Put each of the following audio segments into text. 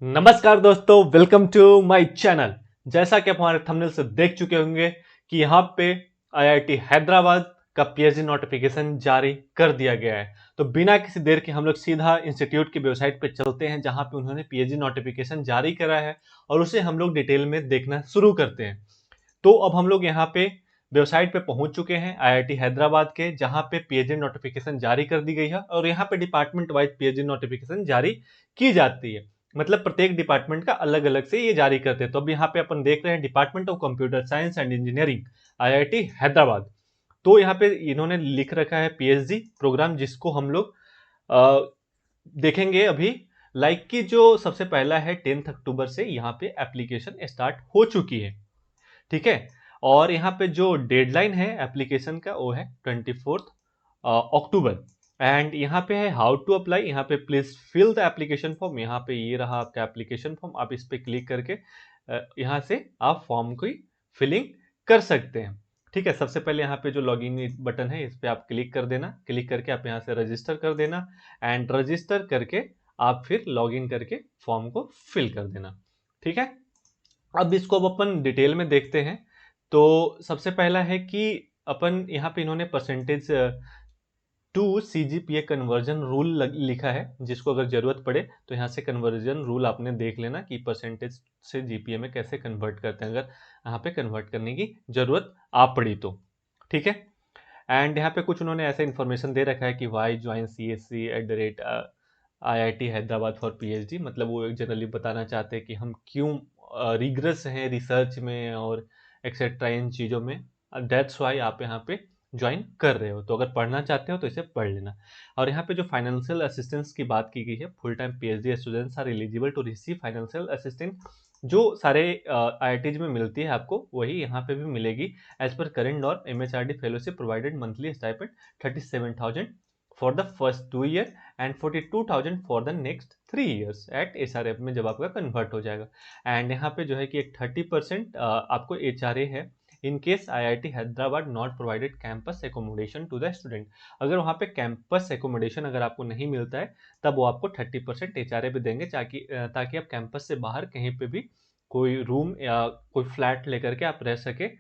नमस्कार दोस्तों, welcome to my channel. जैसा कि आप हमारे थंबनेल से देख चुके होंगे कि यहाँ पे आईआईटी हैदराबाद का पीएचडी नोटिफिकेशन जारी कर दिया गया है। तो बिना किसी देर के हम लोग सीधा इंस्टीट्यूट की वेबसाइट पे चलते हैं जहाँ पे उन्होंने पीएचडी नोटिफिकेशन जारी करा है और उसे हम लोग डिटेल में देखना शुरू करते हैं। तो अब हम लोग यहाँ पे वेबसाइट पे पहुंच चुके हैं आईआईटी हैदराबाद के, जहाँ पे पीएचडी नोटिफिकेशन जारी कर दी गई है और यहाँ पे डिपार्टमेंट वाइज पीएचडी नोटिफिकेशन जारी की जाती है। मतलब प्रत्येक डिपार्टमेंट का अलग अलग से ये जारी करते हैं। तो अब यहाँ पे अपन देख रहे हैं department of computer science and engineering IIT Hyderabad. तो यहाँ पे इन्होंने लिख रखा है पीएचडी प्रोग्राम, जिसको हम लोग देखेंगे अभी। लाइक कि जो सबसे पहला है 10 अक्टूबर से यहाँ पे एप्लीकेशन स्टार्ट हो चुकी है। ठीक है। और यहाँ पे जो डेडलाइन है एप्लीकेशन का वो है 24 अक्टूबर। एंड यहाँ पे है हाउ टू अप्लाई। यहाँ पे please fill the application form. यहाँ पे ये रहा आपका एप्लीकेशन फॉर्म। आप इस पे क्लिक करके यहाँ से आप फॉर्म की फिलिंग कर सकते हैं। ठीक है। सबसे पहले यहाँ पे जो लॉगिन बटन है इस पे आप क्लिक कर देना। क्लिक करके आप यहाँ से रजिस्टर कर देना एंड रजिस्टर करके आप फिर लॉगिन करके फॉर्म को फिल कर देना। ठीक है। अब इसको अब अपन डिटेल में देखते हैं। तो सबसे पहला है कि अपन यहाँ पे इन्होंने percentage to CGPA conversion rule लिखा है, जिसको अगर जरूरत पड़े तो यहाँ से कन्वर्जन रूल आपने देख लेना कि परसेंटेज से जीपीए में कैसे कन्वर्ट करते हैं, अगर यहाँ पे कन्वर्ट करने की जरूरत आ पड़ी तो। ठीक है। एंड यहाँ पे कुछ उन्होंने ऐसा इन्फॉर्मेशन दे रखा है कि why join CSC @IIT Hyderabad for PhD. मतलब वो जनरली बताना चाहते हैं कि हम क्यों रिग्रेस हैं रिसर्च में और एक्सेट्रा इन चीज़ों में। दैट्स वाई आप यहाँ पे ज्वाइन कर रहे हो। तो अगर पढ़ना चाहते हो तो इसे पढ़ लेना। और यहाँ पे जो फाइनेंशियल असिस्टेंस की बात की गई है, full time PhD students are eligible to receive financial assistance. जो सारे आईआईटीज में मिलती है आपको, वही यहाँ पे भी मिलेगी। As per current norm MHRD fellowship provided monthly stipend 37,000 for the first 2 year and 42,000 for the next 3 years at SRF में जब आपका कन्वर्ट हो जाएगा। एंड यहाँ पे जो है कि एक 30% आपको HRA है in case IIT Hyderabad not provided campus accommodation to the student. अगर वहाँ पे कैंपस एकोमोडेशन अगर आपको नहीं मिलता है तब वो आपको 30% HRA भी देंगे, ताकि आप कैंपस से बाहर कहीं पे भी कोई रूम या कोई फ्लैट लेकर के आप रह सके।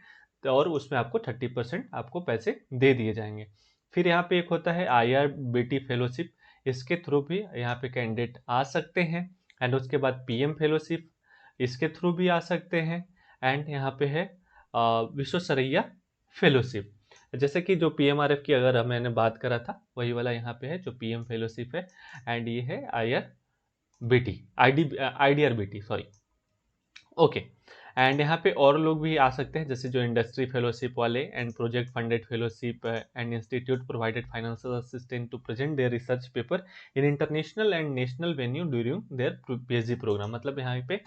और उसमें आपको 30% आपको पैसे दे दिए जाएंगे। फिर यहाँ पे एक होता है IRBT फेलोशिप। इसके थ्रू भी यहाँ पे कैंडिडेट आ सकते हैं। एंड उसके बाद PM फेलोशिप, इसके थ्रू भी आ सकते हैं। एंड यहाँ पे है विश्वेश्वरैया फेलोशिप। जैसे कि जो PMRF की अगर मैंने बात करा था वही वाला यहाँ पे है जो PM फेलोशिप है। एंड ये है IRBT IDRBT sorry. Okay. And यहाँ पे और लोग भी आ सकते हैं, जैसे जो इंडस्ट्री फेलोशिप वाले and project funded fellowship and institute provided financial assistant to present their research paper in international and national venue during their PhD program. मतलब यहाँ पे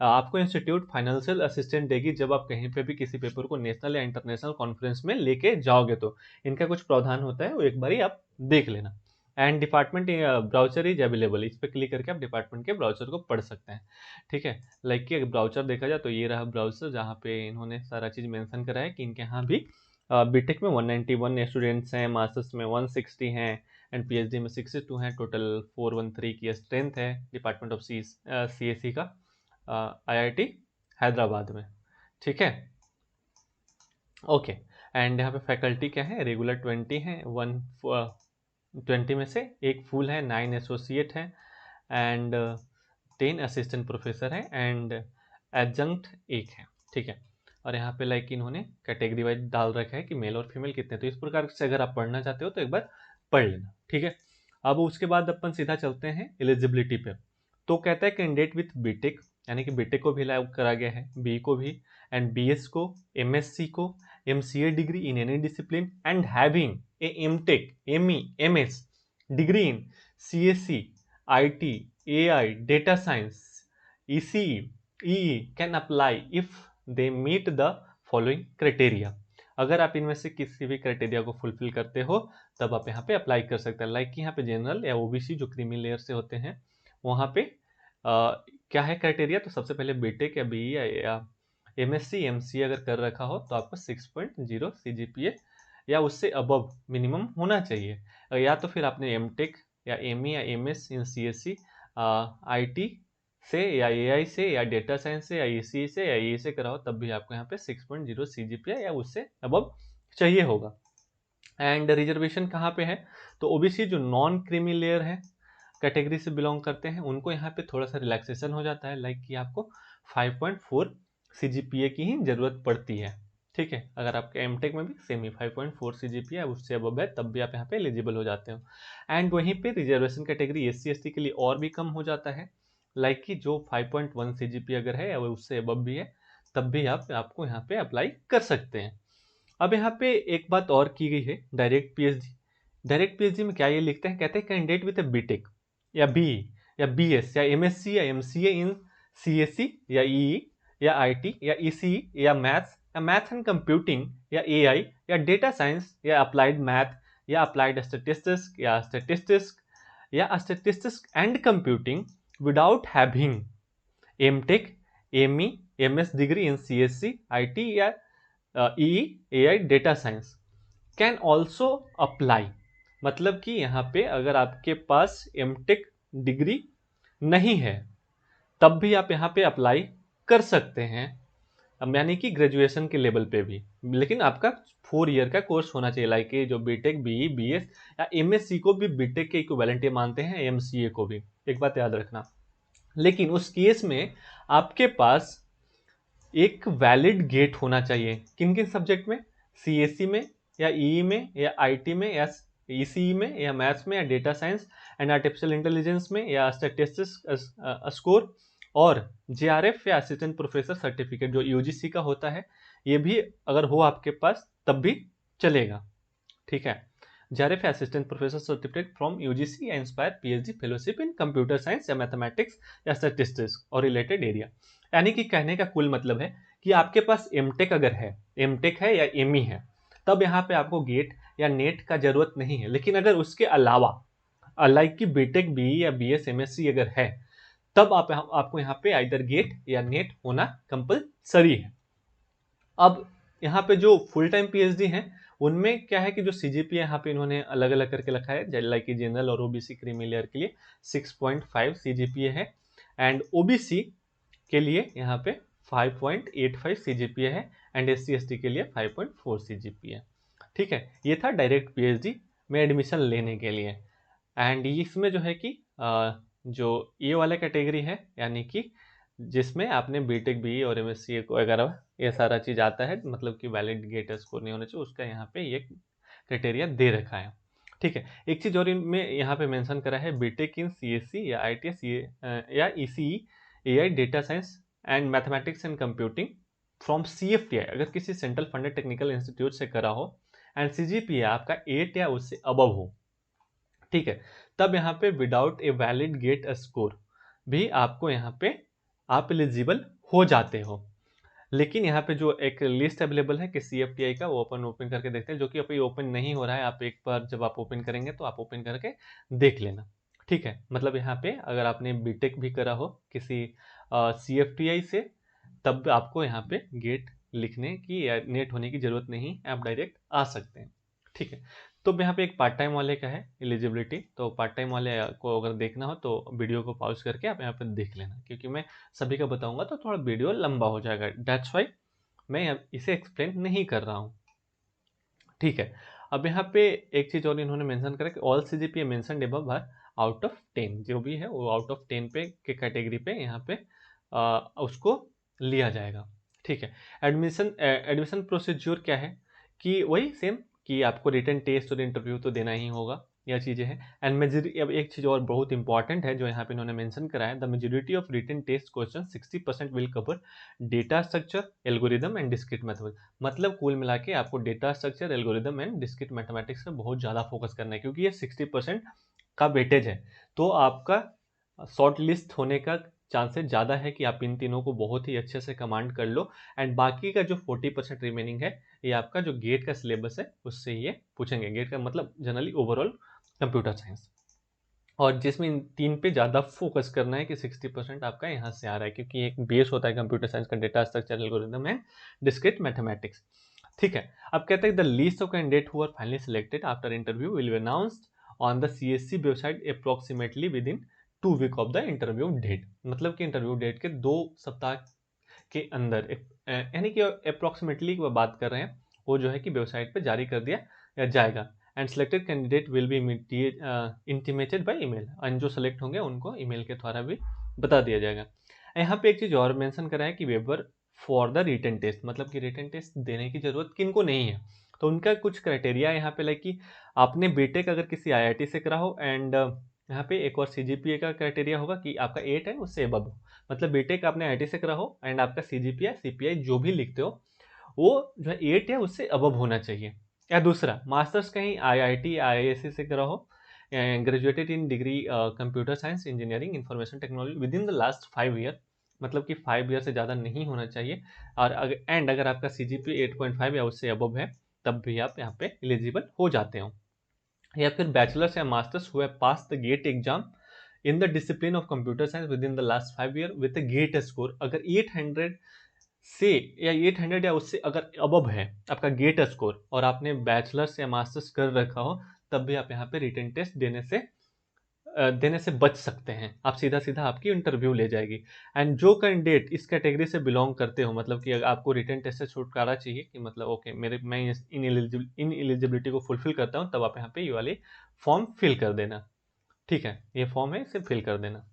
आपको इंस्टीट्यूट फाइनेंशियल असिस्टेंट देगी जब आप कहीं पे भी किसी पेपर को नेशनल या इंटरनेशनल कॉन्फ्रेंस में लेके जाओगे। तो इनका कुछ प्रावधान होता है, वो एक बार आप देख लेना। And department brochure is available, इस पर क्लिक करके आप डिपार्टमेंट के ब्राउचर को पढ़ सकते हैं। ठीक है। लाइक कि ब्राउचर देखा जाए तो ये रहा ब्राउचर, जहाँ पे इन्होंने सारा चीज़ मेंशन करा है कि इनके यहाँ भी बीटेक में 191 स्टूडेंट्स हैं, मास्टर्स में 160 हैं एंड पीएचडी में 62 हैं। टोटल 413 की स्ट्रेंथ है डिपार्टमेंट ऑफ CSE का IIT हैदराबाद में। ठीक है। ओके। एंड यहाँ पे फैकल्टी क्या है, रेगुलर 20 हैं, 20 में से एक फुल है, 9 एसोसिएट हैं एंड 10 असिस्टेंट प्रोफेसर हैं एंड एडजंक्ट एक है। ठीक है। और यहाँ पे लाइक इन्होंने कैटेगरी वाइज डाल रखा है कि मेल और फीमेल कितने। तो इस प्रकार से अगर आप पढ़ना चाहते हो तो एक बार पढ़ लेना। ठीक है। अब उसके बाद अपन सीधा चलते हैं एलिजिबिलिटी पे। तो कहता है कैंडिडेट विथ बीटेक, यानी कि बीटेक को भी अलाउ करा गया है, बी को भी एंड BS को, MSc को, MCA degree in any discipline and having a MTech, ME, MS degree in CSE, IT, AI, data science, ECE, EE can apply if they meet the following criteria। अगर आप इनमें से किसी भी criteria को fulfil करते हो तब आप यहाँ पे अप्लाई कर सकते हैं। लाइक कि यहाँ पे जनरल या OBC जो क्रीमी लेयर से होते हैं वहाँ पे क्या है क्राइटेरिया। तो सबसे पहले बीटेक या BE या MSc MCA अगर कर रखा हो तो आपको 6.0 CGPA या उससे अबव मिनिमम होना चाहिए। या तो फिर आपने MTech या ME या MS इन CSE, IT से या एआई से या डेटा साइंस से या ईसी से या ई से करा हो, तब भी आपको यहाँ पे 6.0 सीजीपीए या उससे अबव चाहिए होगा। एंड रिजर्वेशन कहाँ पे है, तो ओबीसी जो नॉन क्रीमी लेयर है, कैटेगरी से बिलोंग करते हैं, उनको यहाँ पे थोड़ा सा रिलैक्सेशन हो जाता है, लाइक कि आपको 5.4 सीजीपीए की ही जरूरत पड़ती है। ठीक है, अगर आपके एमटेक में भी सेम ही 5.4 सीजीपीए उससे अबव है, तब भी आप यहाँ पे एलिजिबल हो जाते हो। एंड वहीं पे रिजर्वेशन कैटेगरी एससी एसटी के लिए और भी कम हो जाता है, लाइक कि जो 5.1 सीजीपीए अगर है या उससे अबव भी है, तब भी आपको यहाँ पे अप्लाई कर सकते हैं। अब यहाँ पे एक बात और की गई है, डायरेक्ट पीएचडी। डायरेक्ट पीएचडी में क्या ये लिखते हैं, कहते हैं कैंडिडेट विद बीटेक या बी या बीएस या एमएससी या एमसीए इन सीएससी या ईई या आईटी या ईसीई या मैथ्स एंड कंप्यूटिंग या एआई या डेटा साइंस या अप्लाइड मैथ या अप्लाइड स्टैटिस्टिक्स या statistics and computing without having MTech, ME, MS degree in CSC, IT या AI data science can also apply. मतलब कि यहाँ पे अगर आपके पास एमटेक डिग्री नहीं है, तब भी आप यहाँ पे अप्लाई कर सकते हैं, यानी कि ग्रेजुएशन के लेवल पे भी, लेकिन आपका 4 ईयर का कोर्स होना चाहिए। लाइक जो बीटेक, बीई, बीएस या एमएससी को भी बीटेक के इक्विवेलेंट मानते हैं, एमसीए को भी, एक बात याद रखना। लेकिन उस केस में आपके पास एक वैलिड गेट होना चाहिए, किन किन सब्जेक्ट में, सीएससी में या ईई में या आईटी में या ईसीई में या मैथ्स में या data science and artificial intelligence में या स्टैटिस्टिक्स स्कोर, और जेआरएफ या असिस्टेंट प्रोफेसर सर्टिफिकेट जो यूजीसी का होता है, ये भी अगर हो आपके पास तब भी चलेगा। ठीक है, जेआरएफ या assistant professor certificate from UGC या INSPIRE PhD fellowship in computer science या मैथमेटिक्स या स्टैटिस्टिक्स और रिलेटेड एरिया। यानी कि कहने का कुल मतलब है कि आपके पास एमटेक अगर है, एमटेक है या एमई है, तब यहाँ पे आपको गेट या नेट का जरूरत नहीं है। लेकिन अगर उसके अलावा लाइक कि बीटेक, बीई या बीएस, एमएससी अगर है, तब आपको यहाँ पे आइदर गेट या नेट होना कंपलसरी है। अब यहाँ पे जो फुल टाइम पीएचडी हैं, उनमें क्या है कि जो सीजीपीए यहाँ पे इन्होंने अलग अलग करके रखा है, लाइक कि जनरल और ओबीसी क्रीमी लेयर के लिए 6.5 सीजीपीए है, एंड ओबीसी के लिए यहाँ पे 5.85 सीजीपीए है, एंड एससी एसटी के लिए 5.4 सीजीपीए है। ठीक है, ये था डायरेक्ट पीएचडी में एडमिशन लेने के लिए। एंड इसमें जो है कि जो ये वाला कैटेगरी है, यानी कि जिसमें आपने बीटेक, बीई और एमएससी वगैरह ये सारा चीज़ आता है, मतलब कि वैलिड गेट स्कोर नहीं होना चाहिए, उसका यहाँ पे ये क्राइटेरिया दे रखा है। ठीक है, एक चीज़ और इनमें यहाँ पे मेंशन करा है, बीटेक इन सीएससी या आईटी या ECE, AI, data science and mathematics and computing from CFTI, अगर किसी सेंट्रल फंडेड टेक्निकल इंस्टीट्यूट से करा हो, एंड सीजीपीए आपका 8 या उससे अबव हो। ठीक है, तब यहाँ पे without a valid GATE score भी आपको यहाँ पे आप एलिजिबल हो जाते हो। लेकिन यहाँ पे जो एक लिस्ट अवेलेबल है कि सीएफटीआई का, वो ओपन करके देखते हैं, जो कि अभी ओपन नहीं हो रहा है। आप एक बार जब आप ओपन करेंगे तो आप ओपन करके देख लेना। ठीक है, मतलब यहाँ पे अगर आपने बीटेक भी करा हो किसी सीएफटीआई से, तब आपको यहाँ पे गेट लिखने की या नेट होने की जरूरत नहीं, आप डायरेक्ट आ सकते हैं। ठीक है, तो यहाँ पे एक पार्ट टाइम वाले का है एलिजिबिलिटी, तो पार्ट टाइम वाले को अगर देखना हो तो वीडियो को पॉज करके आप यहाँ पे देख लेना, क्योंकि मैं सभी का बताऊंगा तो थोड़ा वीडियो लंबा हो जाएगा, दैट्स वाई मैं इसे एक्सप्लेन नहीं कर रहा हूँ। ठीक है, अब यहाँ पे एक चीज़ और इन्होंने मेंशन करा कि all CGPA mentioned above are out of 10, जो भी है वो आउट ऑफ 10 पे के कैटेगरी पे यहाँ पे उसको लिया जाएगा। ठीक है, एडमिशन प्रोसीज्योर क्या है कि वही सेम कि आपको रिटन टेस्ट और इंटरव्यू तो देना ही होगा, यह चीज़ें हैं। एंड मेजोरिटी, अब एक चीज़ और बहुत इंपॉर्टेंट है जो यहाँ पे इन्होंने मेंशन करा है, the majority of written test question 60% will cover data structure, algorithm and discrete mathematics. मतलब कुल मिला के आपको data structure, algorithm and discrete mathematics में बहुत ज़्यादा फोकस करना है, क्योंकि ये 60% का वेटेज है। तो आपका शॉर्ट लिस्ट होने का चांसेस ज़्यादा है कि आप इन तीनों को बहुत ही अच्छे से कमांड कर लो। एंड बाकी का जो 40% रिमेनिंग है, ये आपका जो गेट का सिलेबस है उससे ये पूछेंगे। गेट का मतलब जनरली ओवरऑल कंप्यूटर साइंस, और जिसमें इन 3 पे ज़्यादा फोकस करना है कि 60% आपका यहाँ से आ रहा है, क्योंकि एक बेस होता है कंप्यूटर साइंस का, data structure, algorithm and discrete mathematics. ठीक है, अब कहते हैं the list of candidate who are finally selected after interview will be announced on the CSC website approximately within 2 week of the interview date, मतलब कि interview date के 2 सप्ताह के अंदर, यानी कि अप्रोक्सीमेटली बात कर रहे हैं, वो जो है कि वेबसाइट पे जारी कर दिया जाएगा। And selected candidate will be intimated by email, and जो सेलेक्ट होंगे उनको ईमेल के द्वारा भी बता दिया जाएगा। यहाँ पे एक चीज़ और मेंशन करा है कि waiver for the written test, मतलब कि रिटन टेस्ट देने की जरूरत किनको नहीं है। तो उनका कुछ क्राइटेरिया यहाँ पे लाइक कि आपने बीटेक अगर किसी आईआईटी से करा हो, एंड यहाँ पे एक और सीजीपीए का क्राइटेरिया होगा कि आपका 8 है उससे एबव हो, मतलब बीटेक आपने आईआईटी से करा हो एंड आपका सीजीपीए सीपीआई जो भी लिखते हो वो जो है 8 है उससे अबव होना चाहिए। या दूसरा मास्टर्स कहीं आईआईटी आईआईएससी से करा हो, graduated in degree computer science engineering information technology with in the last 5 year, मतलब कि 5 ईयर से ज़्यादा नहीं होना चाहिए। और अगर आपका सीजीपीए 8.5 या उससे अबव है तब भी आप यहाँ पे एलिजिबल हो जाते हो। या फिर बैचलर्स या मास्टर्स हुए pass the GATE exam in the discipline of computer science within the last 5 year with GATE score, अगर 800 से या 800 या उससे अगर अबव है आपका गेट स्कोर और आपने बैचलर्स या मास्टर्स कर रखा हो, तब भी आप यहाँ पे रिटन टेस्ट देने से बच सकते हैं। आप सीधा सीधा आपकी इंटरव्यू ले जाएगी। एंड जो कैंडिडेट इस कैटेगरी से बिलोंग करते हो, मतलब कि अगर आपको रिटन टेस्ट से छुटकारा चाहिए कि मतलब ओके मैं इन एलिजिबिलिटी को फुलफिल करता हूँ, तब आप यहाँ पे ये वाली फॉर्म फिल कर देना। ठीक है, ये फॉर्म है, इसे फिल कर देना।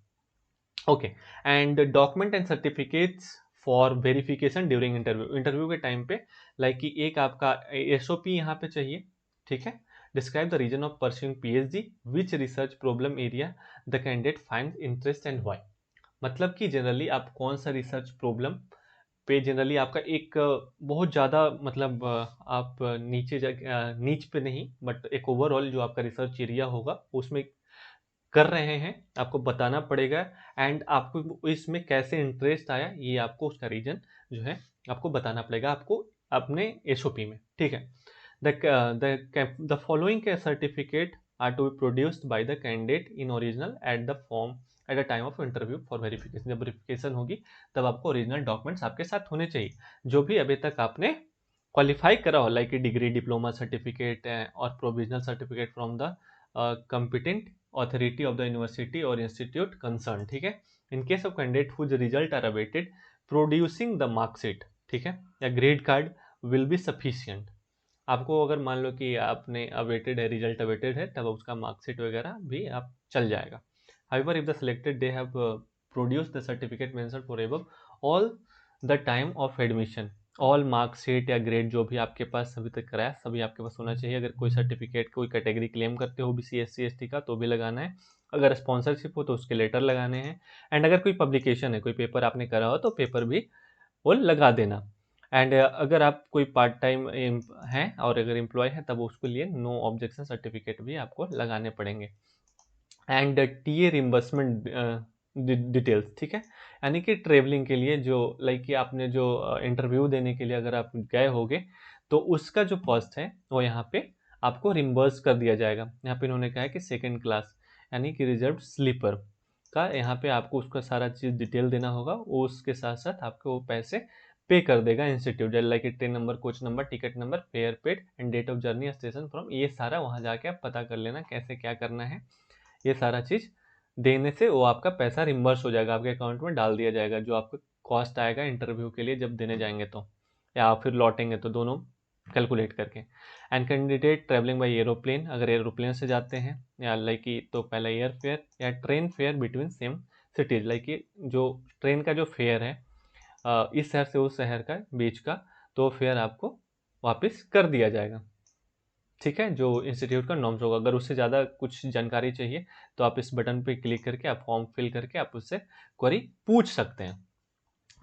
Okay, and document and certificates for verification during interview के टाइम पे लाइक कि एक आपका एसओपी यहाँ पे चाहिए। ठीक है, describe the reason of pursuing PhD, which research problem area the candidate find interest and why, मतलब कि जनरली आप कौन सा रिसर्च प्रॉब्लम पे जनरली आपका एक बहुत ज़्यादा मतलब आप नीच पे नहीं बट एक ओवरऑल जो आपका रिसर्च एरिया होगा उसमें कर रहे हैं, आपको बताना पड़ेगा। एंड आपको इसमें कैसे इंटरेस्ट आया ये आपको उसका रीजन जो है आपको बताना पड़ेगा आपको अपने एसओपी में। ठीक है, the following certificate are to be produced by the candidate in original at the form at the time of interview for verification, जब वेरिफिकेशन होगी तब आपको ओरिजिनल डॉक्यूमेंट्स आपके साथ होने चाहिए जो भी अभी तक आपने क्वालिफाई करा हो, लाइक डिग्री डिप्लोमा सर्टिफिकेट और provisional certificate from the competent authority of the university or institute concerned। ठीक है, in case of candidate whose result are awaited, producing the marksheet, ठीक है, या grade card will be sufficient। आपको अगर मान लो कि आपने अवेटेड है, रिजल्ट अवेटेड है, तब उसका मार्कशीट वगैरह भी आप चल जाएगा। However, if the selected they have produced the certificate mentioned for above all the time of admission, all marksheet या ग्रेड जो भी आपके पास अभी तक कराया सभी आपके पास होना चाहिए। अगर कोई सर्टिफिकेट कोई कैटेगरी क्लेम करते हो ओबीसी एससी एसटी का तो भी लगाना है, अगर स्पॉन्सरशिप हो तो उसके लेटर लगाने हैं, एंड अगर कोई पब्लिकेशन है कोई पेपर आपने करा हो तो पेपर भी वो लगा देना। एंड अगर आप कोई पार्ट टाइम हैं और अगर एम्प्लॉय है तब उसके लिए नो ऑब्जेक्शन सर्टिफिकेट भी आपको लगाने पड़ेंगे। एंड टीए रिम्बर्समेंट डिटेल्स, ठीक है, यानी कि ट्रेवलिंग के लिए जो लाइक कि आपने जो इंटरव्यू देने के लिए अगर आप गए होगे तो उसका जो कॉस्ट है वो यहाँ पे आपको रिम्बर्स कर दिया जाएगा। यहाँ पे इन्होंने कहा है कि सेकंड क्लास यानी कि रिजर्व स्लीपर का यहाँ पे आपको उसका सारा चीज़ डिटेल देना होगा, उसके साथ साथ आपको वो पैसे पे कर देगा institute, like train number coach number ticket number fare paid and date of journey station from, ये सारा वहाँ जाके आप पता कर लेना कैसे क्या करना है। ये सारा चीज़ देने से वो आपका पैसा रिम्बर्स हो जाएगा, आपके अकाउंट में डाल दिया जाएगा जो आपको कॉस्ट आएगा इंटरव्यू के लिए जब देने जाएंगे तो, या फिर लौटेंगे तो, दोनों कैलकुलेट करके। And candidate travelling by aeroplane, अगर एरोप्लेन से जाते हैं या लाइक कि तो पहला एयर फेयर या train fair between same cities, like कि जो ट्रेन का जो फेयर है इस शहर से उस शहर का बीच का, तो फेयर आपको वापस कर दिया जाएगा। ठीक है, जो इंस्टीट्यूट का नॉर्म्स होगा। अगर उससे ज़्यादा कुछ जानकारी चाहिए तो आप इस बटन पे क्लिक करके आप फॉर्म फिल करके आप उससे क्वेरी पूछ सकते हैं।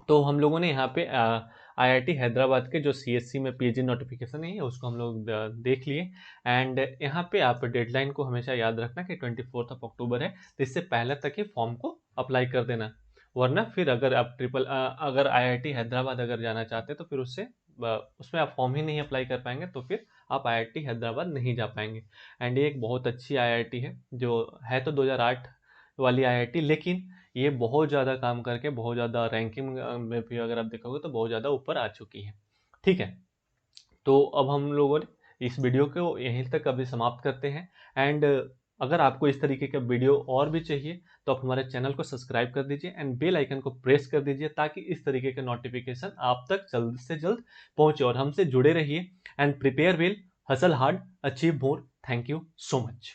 तो हम लोगों ने यहाँ पे आईआईटी हैदराबाद के जो सीएससी में पीएचडी नोटिफिकेशन है उसको हम लोग देख लिए। एंड यहाँ पे आप डेडलाइन को हमेशा याद रखना कि 24 अक्टूबर है, तो इससे पहले तक ही फॉर्म को अप्लाई कर देना, वरना फिर अगर आप अगर आईआईटी हैदराबाद अगर जाना चाहते हैं तो फिर उसमें आप फॉर्म ही नहीं अप्लाई कर पाएंगे, तो फिर आप आईआईटी हैदराबाद नहीं जा पाएंगे। एंड ये एक बहुत अच्छी आईआईटी है, जो है तो 2008 वाली आईआईटी, लेकिन ये बहुत ज़्यादा काम करके बहुत ज़्यादा रैंकिंग में भी अगर आप देखोगे तो बहुत ज़्यादा ऊपर आ चुकी है। ठीक है, तो अब हम लोगों ने इस वीडियो को यहीं तक अभी समाप्त करते हैं। एंड अगर आपको इस तरीके का वीडियो और भी चाहिए तो आप हमारे चैनल को सब्सक्राइब कर दीजिए एंड बेल आइकन को प्रेस कर दीजिए ताकि इस तरीके का नोटिफिकेशन आप तक जल्द से जल्द पहुंचे और हमसे जुड़े रहिए and prepare well, hustle hard, achieve more. Thank you so much.